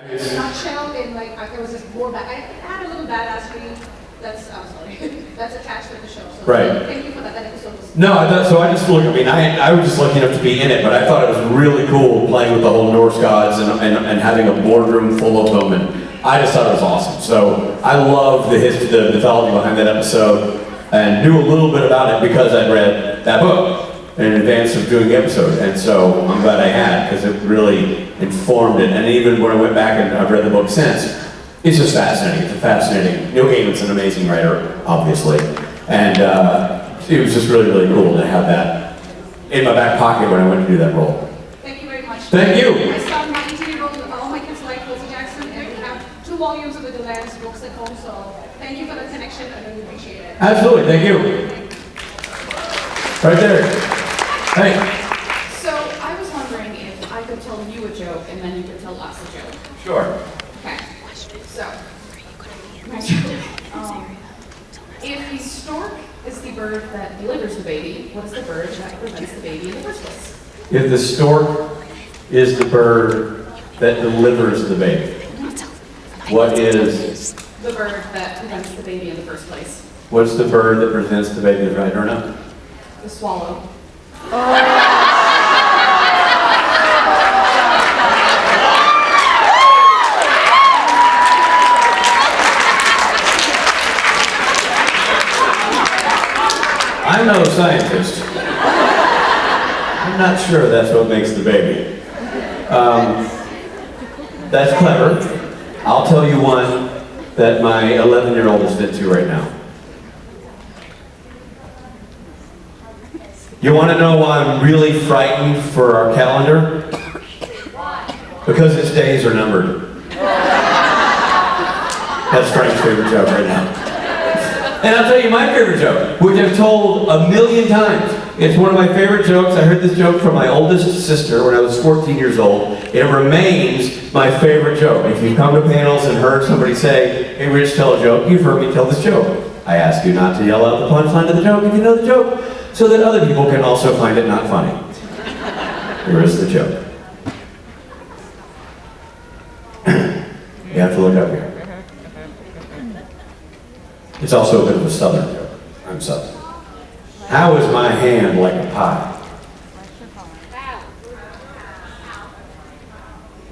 In a nutshell, in like, there was this more I had a little badassery that's, I'm sorry, that's attached with the show. So Right. Thank you for that. That episode was. No, I just look. I mean, I was just lucky enough to be in it, but I thought it was really cool playing with the whole Norse gods and having a boardroom full of them, and I just thought it was awesome. So I love the history, the mythology behind that episode, and knew a little bit about it because I'd read that book in advance of doing the episode, and so I'm glad I had, because it really informed it. And even when I went back and I've read the book since, it's just fascinating. It's fascinating. Neil Gaiman's an amazing writer, obviously, and it was just really, really cool to have that in my back pocket when I went to do that role. Thank you very much. Thank you. My son, my 18-year-old, all my kids like Percy Jackson, and we have 2 volumes of the Delance books at home, so thank you for the connection. I really appreciate it. Absolutely. Thank you. Right there. Hey. So I was wondering if I could tell you a joke and then you could tell us a joke. Sure. Okay. So, my joke. If the stork is the bird that delivers the baby, what is the bird that prevents the baby in the first place? If the stork is the bird that delivers the baby, what is? The bird that prevents the baby in the first place. What's the bird that prevents the baby? I don't know. The swallow. I'm no scientist. I'm not sure that's what makes the baby. That's clever. I'll tell you one that my 11-year-old is into right now. You want to know why I'm really frightened for our calendar? Because its days are numbered. That's Frank's favorite joke right now. And I'll tell you my favorite joke, which I've told 1,000,000 times. It's one of my favorite jokes. I heard this joke from my oldest sister when I was 14 years old. It remains my favorite joke. If you've come to panels and heard somebody say, "Hey Rich, tell a joke," you've heard me tell this joke. I ask you not to yell out the punchline of the joke if you know the joke, so that other people can also find it not funny. Here is the joke. You have to look up here. It's also a bit of a southern joke. I'm southern. How is my hand like a pie?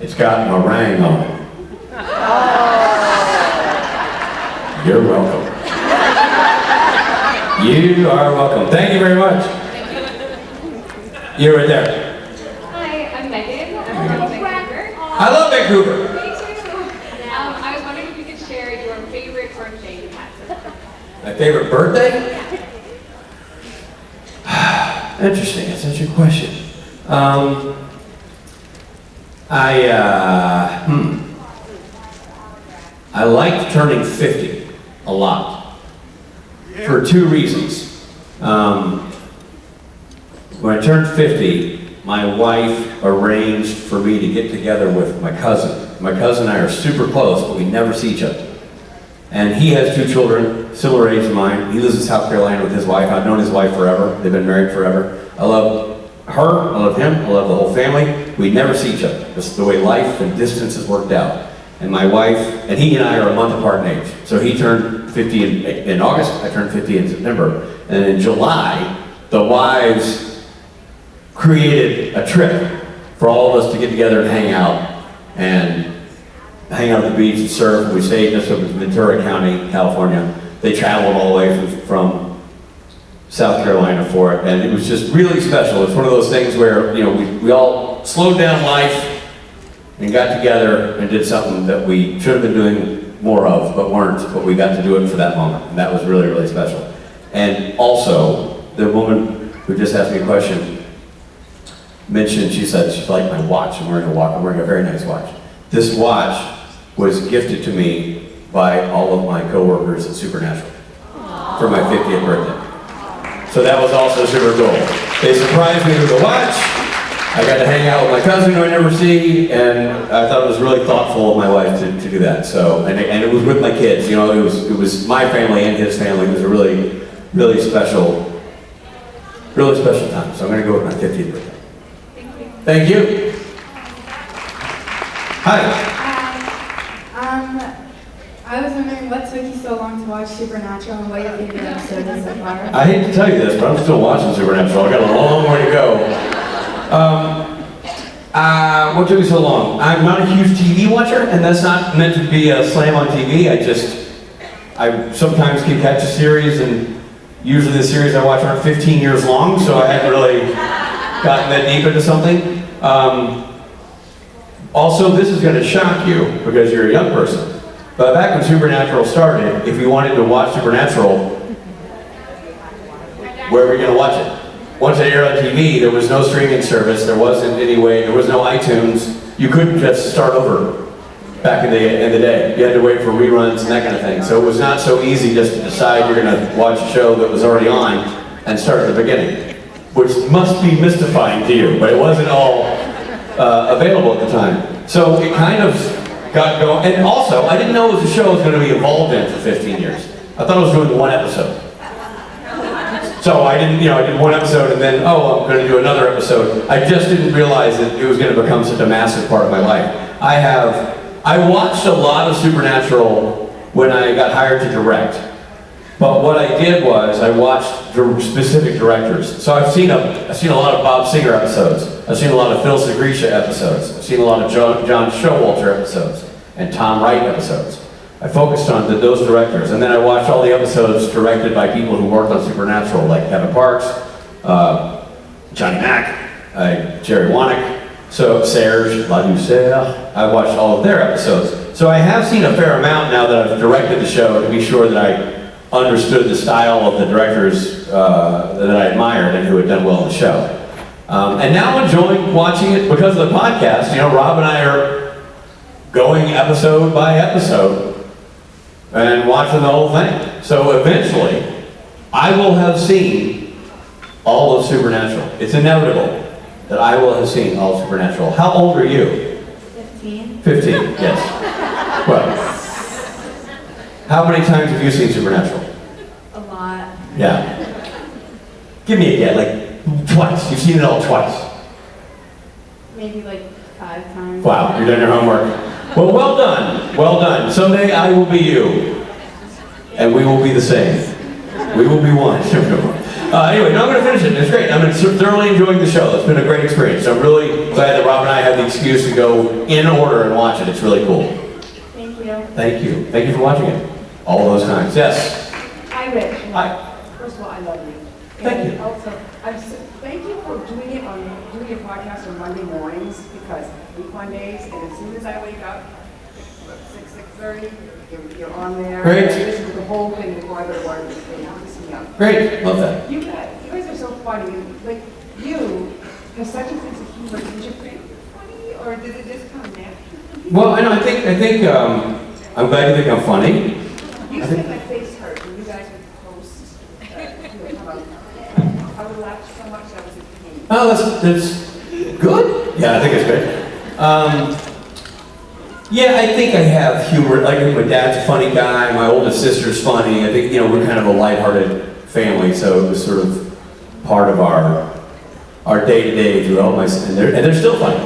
It's got meringue on it. You're welcome. You are welcome. Thank you very much. You're right there. Hi, I'm Megan. I'm from Vancouver. I love Vancouver. Me too. I was wondering if you could share your favorite birthday you had. My favorite birthday? Interesting. That's such a good question. I liked turning 50 a lot for 2 reasons. When I turned 50, my wife arranged for me to get together with my cousin. My cousin and I are super close, but we never see each other. And he has 2 children, similar age to mine. He lives in South Carolina with his wife. I've known his wife forever. They've been married forever. I love her, I love him, I love the whole family. We never see each other. That's the way life and distance has worked out. And my wife, and he and I are a month apart in age. So he turned 50 in August, I turned 50 in September. And in July, the wives created a trip for all of us to get together and hang out at the beach and surf. We stayed just up in Ventura County, California. They traveled all the way from South Carolina for it, and it was just really special. It's one of those things where, you know, we all slowed down life and got together and did something that we should have been doing more of, but weren't, but we got to do it for that moment, and that was really, really special. And also, the woman who just asked me a question mentioned, she said she liked my watch. I'm wearing a very nice watch. This watch was gifted to me by all of my coworkers at Supernatural for my 50th birthday. So that was also super cool. They surprised me with a watch. I got to hang out with my cousin who I never see, and I thought it was really thoughtful of my wife to do that. So, and it was with my kids. You know, it was my family and his family. It was a really, really special time. So I'm going to go with my 50th birthday. Thank you. Thank you. Hi. watch Supernatural and what your favorite episode is so far? I hate to tell you this, but I'm still watching Supernatural. I got a long way to go. What took me so long? I'm not a huge TV watcher, and that's not meant to be a slam on TV. I sometimes can catch a series, and usually the series I watch aren't 15 years long, so I hadn't really gotten that deep into something. Also, this is going to shock you because you're a young person. But back when Supernatural started, if you wanted to watch Supernatural, where were you going to watch it? Once it aired on TV, there was no streaming service, there wasn't any way, there was no iTunes. You couldn't just start over back in the day. You had to wait for reruns and that kind of thing. So it was not so easy just to decide you're going to watch a show that was already on and start at the beginning, which must be mystifying to you, but it wasn't all available at the time. So it kind of got going. And also, I didn't know it was a show I was going to be involved in for 15 years. I thought I was doing one episode. So I did one episode and then, I'm going to do another episode. I just didn't realize that it was going to become such a massive part of my life. I watched a lot of Supernatural when I got hired to direct. But what I did was I watched specific directors. So I've seen a lot of Bob Seger episodes. I've seen a lot of Phil Segrisha episodes. I've seen a lot of John Showalter episodes and Tom Wright episodes. I focused on those directors, and then I watched all the episodes directed by people who worked on Supernatural, like Kevin Parks, Johnny Mack, Jerry Wannick, Serge Ladouceur. I watched all of their episodes. So I have seen a fair amount now that I've directed the show to be sure that I understood the style of the directors that I admired and who had done well in the show. And now I'm enjoying watching it because of the podcast. Rob and I are going episode by episode and watching the whole thing. So eventually, I will have seen all of Supernatural. It's inevitable that I will have seen all of Supernatural. How old are you? 15. 15, yes. Well, how many times have you seen Supernatural? A lot. Yeah. Give me a guess, like twice. You've seen it all twice. Maybe like 5 times. Wow, you're doing your homework. Well done. Well done. Someday I will be you. And we will be the same. We will be one. Anyway, now I'm going to finish it. It's great. I'm thoroughly enjoying the show. It's been a great experience. I'm really glad that Rob and I have the excuse to go in order and watch it. It's really cool. Thank you. Thank you. Thank you for watching it. All those times. Yes. Hi, Rich. Hi. First of all, I love you. Thank you. And also, thank you for doing your podcast on Monday mornings, because week Mondays, and as soon as I wake up, 6:30, you're on there. Great. I listen to the whole thing before I go to work. It keeps me up. Great. Love that. You guys are so funny. Like, you have such a sense of humor. Did you think funny, or did it just come naturally? Well, I think I'm glad you think I'm funny. You said my face hurt when you guys would post. I would laugh so much I was in pain. Oh, that's good. Yeah, I think it's good. Yeah, I think I have humor. Like, my dad's a funny guy. My oldest sister's funny. I think we're kind of a lighthearted family, so it was sort of part of our day-to-day through all my, and they're still funny.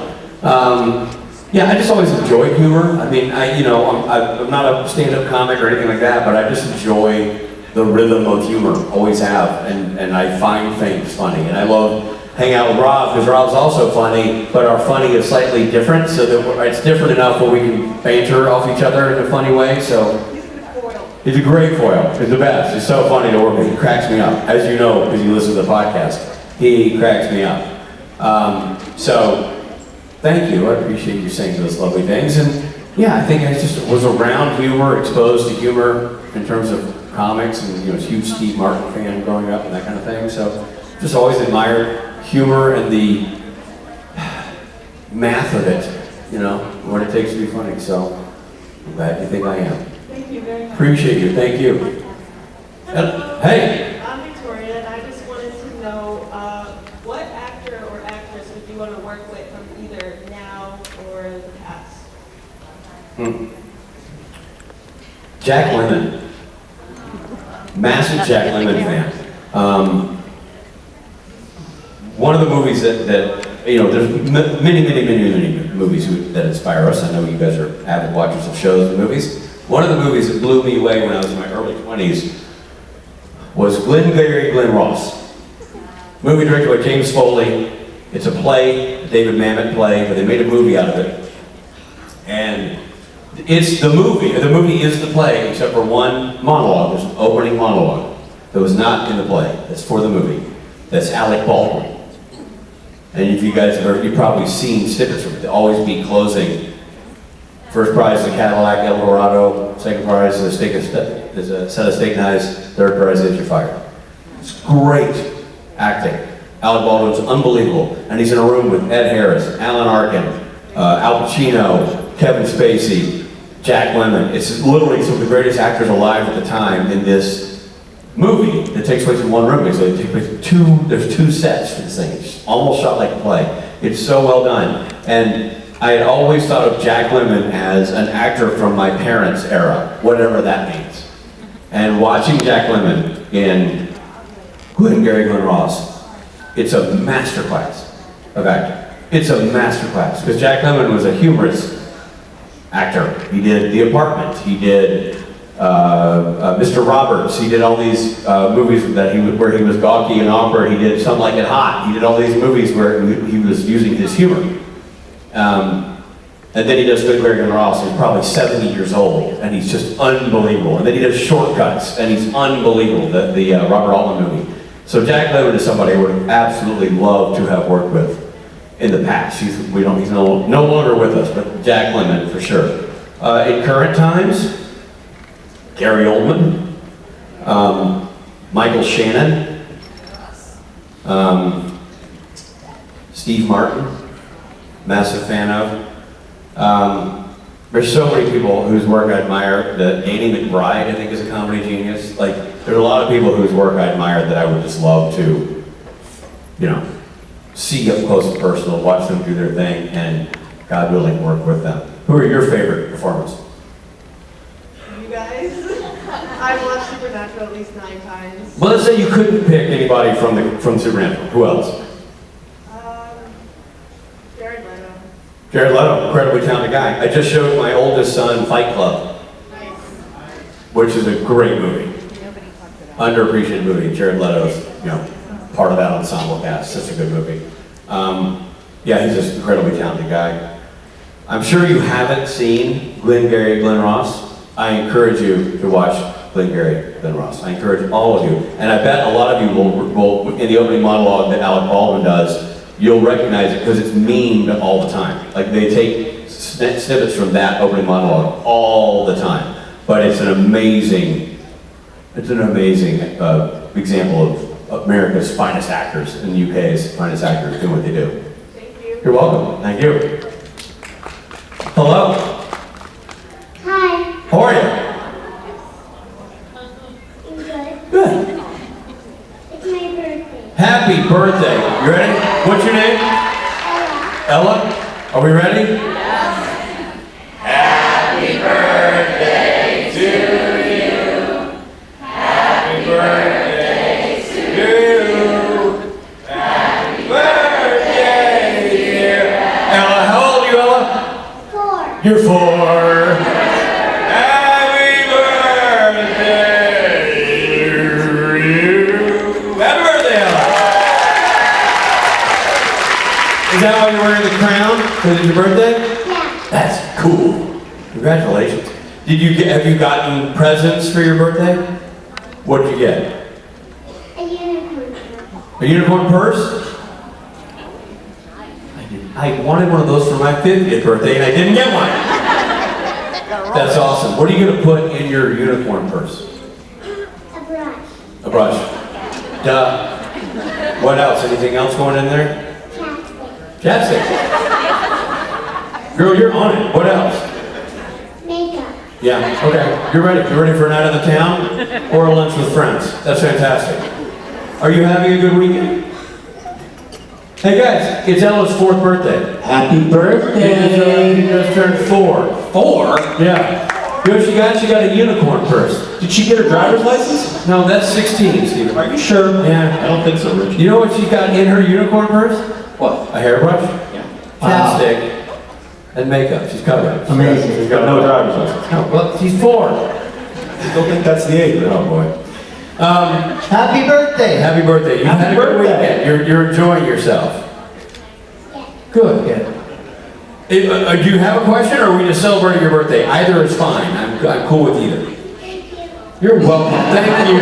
Yeah, I just always enjoyed humor. I mean, I'm not a stand-up comic or anything like that, but I just enjoy the rhythm of humor. Always have, and I find things funny, and I love hang out with Rob, because Rob's also funny, but our funny is slightly different, so that it's different enough where we can banter off each other in a funny way, so. He's a great foil. He's the best. He's so funny to work with. He cracks me up. As you know, because you listen to the podcast, he cracks me up. So, thank you. I appreciate you saying those lovely things. And yeah, I think I just was around humor, exposed to humor in terms of comics, and was a huge Steve Martin fan growing up and that kind of thing. So, just always admired humor and the math of it, what it takes to be funny. So, I'm glad you think I am. Thank you very much. Appreciate you. Thank you. Hey. I'm Victoria, and I just wanted to know what actor or actress would you want to work with from either now or the past? Jack Lemmon. Massive Jack Lemmon fan. One of the movies that there's many movies that inspire us. I know you guys are avid watchers of shows and movies. One of the movies that blew me away when I was in my early 20s was Glengarry Glen Ross. Movie directed by James Foley. It's a play, a David Mamet play, but they made a movie out of it. And it's the movie. The movie is the play, except for one monologue. There's an opening monologue that was not in the play. That's for the movie. That's Alec Baldwin. And if you guys have heard, you've probably seen snippets from it. They always be closing. First prize is a Cadillac Eldorado. Second prize is a set of steak knives. Third prize is you're fired. It's great acting. Alec Baldwin's unbelievable. And he's in a room with Ed Harris, Alan Arkin, Al Pacino, Kevin Spacey, Jack Lemmon. It's literally some of the greatest actors alive at the time in this movie that takes place in one room. So there's two sets for this thing. It's almost shot like a play. It's so well done. And I had always thought of Jack Lemmon as an actor from my parents' era, whatever that means. And watching Jack Lemmon in Glengarry Glen Ross, it's a masterclass of acting. It's a masterclass, because Jack Lemmon was a humorous actor. He did The Apartment, he did Mr. Roberts, he did all these movies where he was gawky and awkward. He did Some Like It Hot. He did all these movies where he was using his humor. And then he does Glengarry Glen Ross. He's probably 70 years old, and he's just unbelievable. And then he does Shortcuts, and he's unbelievable, the Robert Altman movie. So Jack Lemmon is somebody I would have absolutely loved to have worked with in the past. He's no longer with us, but Jack Lemmon for sure. In current times, Gary Oldman, Michael Shannon, Steve Martin, massive fan of. There's so many people whose work I admire. Danny McBride, I think, is a comedy genius. Like, there's a lot of people whose work I admire that I would just love to, see up close and personal, watch them do their thing, and God willing, work with them. Who are your favorite performers? You guys? I've watched Supernatural at least 9 times. Well, let's say you couldn't pick anybody from Supernatural. Who else? Jared Leto. Jared Leto, incredibly talented guy. I just showed my oldest son Fight Club, which is a great movie. Underappreciated movie. Jared Leto's, part of that ensemble cast. Such a good movie. Yeah, he's just an incredibly talented guy. I'm sure you haven't seen Glengarry Glen Ross. I encourage you to watch Glengarry Glen Ross. I encourage all of you. And I bet a lot of you will in the opening monologue that Alec Baldwin does, you'll recognize it because it's memed all the time. Like, they take snippets from that opening monologue all the time. But it's an amazing example of America's finest actors and the UK's finest actors doing what they do. Thank you. You're welcome. Thank you. Hello. Hi. How are you? I'm good. Good. It's my birthday. Happy birthday. You ready? What's your name? Ella. Ella? Are we ready? Yes. Happy birthday to you. Happy birthday to you. Happy birthday, dear Ella. How old are you, Ella? 4. You're 4. Happy birthday to you. Happy birthday, Ella. Is that why you're wearing the crown? Because it's your birthday? Yeah. That's cool. Congratulations. Have you gotten presents for your birthday? What did you get? A unicorn. A unicorn purse? I wanted one of those for my 50th birthday and I didn't get one. That's awesome. What are you going to put in your unicorn purse? A brush. A brush. Duh. What else? Anything else going in there? Chapstick. Chapstick. Girl, you're on it. What else? Makeup. Yeah, okay. You're ready. You ready for a night on the town or a lunch with friends? That's fantastic. Are you having a good weekend? Hey guys, it's Ella's 4th birthday. Happy birthday! She just turned 4. 4? Yeah. You know what she got? She got a unicorn purse. Did she get her driver's license? No, that's 16, Stephen. Are you sure? Yeah. I don't think so, Rich. You know what she got in her unicorn purse? What? A hairbrush, Yeah. chapstick, and makeup. She's covered. Amazing. She's got no driver's license. No, well, she's 4. Don't think that's the age. Oh boy. Happy birthday. Happy birthday. You Happy had a good birthday. weekend. You're enjoying yourself. Good. Yeah. Do you have a question, or are we just celebrating your birthday? Either is fine. I'm cool with either. You're welcome. Thank you.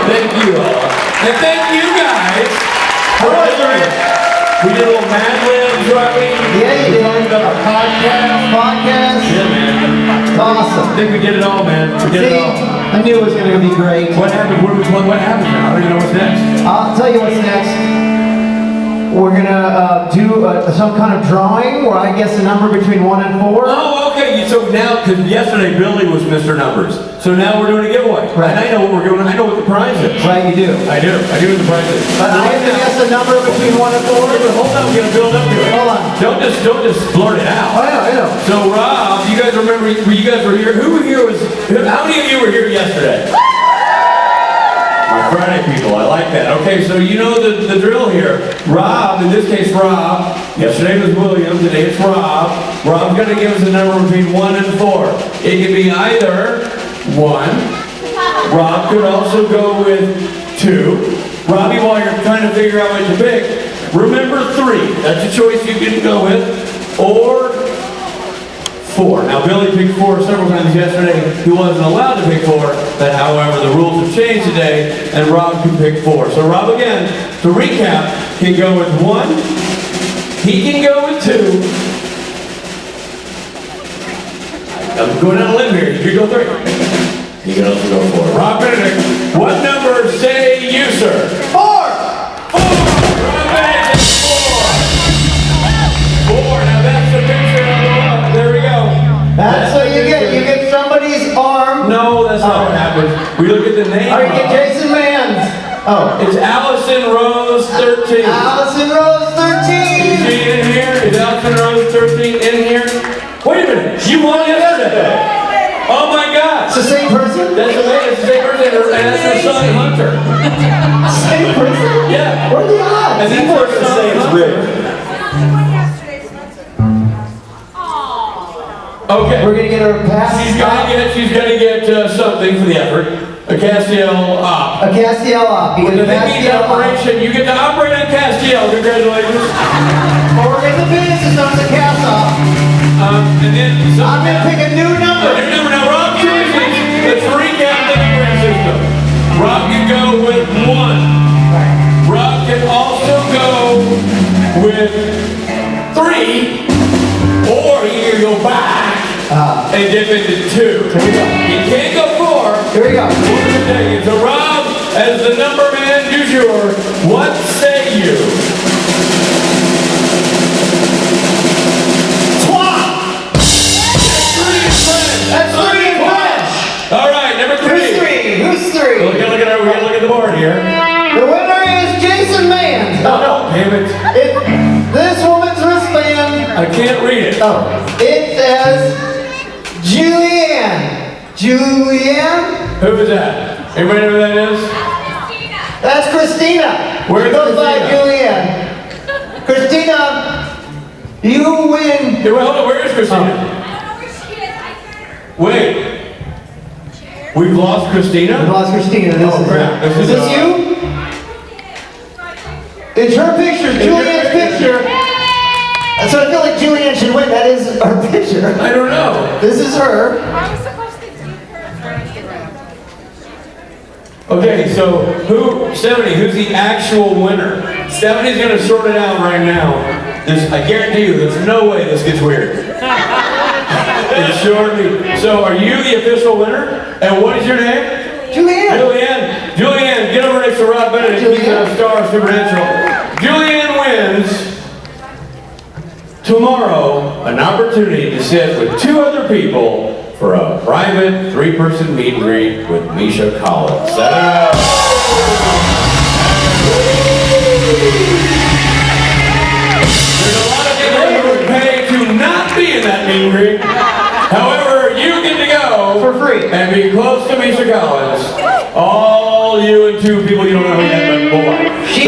Thank you, Ella. And thank you guys. We did a little Mad Libs, right? Yeah, you did. Talked about a podcast. Yeah, man. Awesome. I think we did it all, man. We did See, it all. I knew it was going to be great. What happened? What happened now? I don't even know what's next. I'll tell you what's next. We're going to do some kind of drawing where I guess a number between 1 and 4. Oh, okay. So now, because yesterday Billy was Mr. Numbers, so now we're doing a giveaway. Right. And I know what we're doing. I know what the prize is. Right, you do. I do what the prize is. But I have to guess a number between 1 and 4. But hold on, we're gonna build up to it. Hold on. Don't just blurt it out. I know. So Rob, you guys remember? You guys were here. Who here was? How many of you were here yesterday? My Friday people, I like that. Okay, so you know the drill here. Rob, in this case Rob, yesterday was William, today it's Rob. Rob's gonna give us a number between 1 and 4. It can be either 1. Rob could also go with 2. Robbie, while you're trying to figure out what to pick, remember 3. That's a choice you can go with. Or 4. Now Billy picked 4 several times yesterday. He wasn't allowed to pick 4, but however the rules have changed today, and Rob can pick 4. So Rob, again, to recap, can go with 1. He can go with 2. I'm going on a limb here. You can go 3. You can also go 4. Rob Benedict, what number say you, sir? 4! 4! Rob Benedict is 4. 4. Now that's the picture on the left. There we go. That's what you get. You get somebody's arm. No, that's not what happens. We look at the name. Or you get Jason Mann's. Oh. It's Allison Rose 13. Allison Rose 13. Is she in here? Is Allison Rose 13 in here? Wait a minute. You won yesterday. Oh my God. It's the same person? That's amazing. It's the same person. And that's her son Hunter. Same person? Yeah. What are the odds? And that's her son say it's Hunter. rigged. Okay. We're gonna get her a pass. She's gonna get something for the effort. A Castiel op. A Castiel op. You When get the a thing needs Castiel op. operation, you get to operate on Castiel. Congratulations. Or in the business known as a cast off. And then I'm gonna pick a new number. Now, Rob chooses. Let's recap the numbering system. Rob can go with 1. Rob can also go with 3. Or he can go back and dip into 2. Here we go. He can't go 4. Here we go. So Rob, as the number man du jour, what say you? 3. That's 3 in French. All right, number 3. Who's 3? Who's 3? We gotta look at the board here. The winner is Jason Mann. Oh, damn it. This woman's wristband. I can't read it. Oh, it says Julianne. Julianne? Who is that? Anybody know who that is? That's Christina. Where's She goes by Julianne. Christina, you win. Hey, wait, hold on, where is Christina? Wait. We've lost Christina? We lost Christina. This Oh, is crap. her. This Is is, this you? It's her picture, Julianne's picture. So I feel like Julianne should win. That is her picture. I don't know. This is her. Okay, so Stephanie, who's the actual winner? Stephanie's gonna sort it out right now. I guarantee you, there's no way this gets weird. It sure be. So are you the official winner? And what is your name? Julianne. Julianne, get over next to Rob Benedict. He's a star of Supernatural. Julianne wins tomorrow an opportunity to sit with 2 other people for a private 3-person meet and greet with Misha Collins. There's a lot of people who would pay to not be in that meet and greet. However, you get to go For free. and be close to Misha Collins. All you and 2 people you don't know yet, but boy. She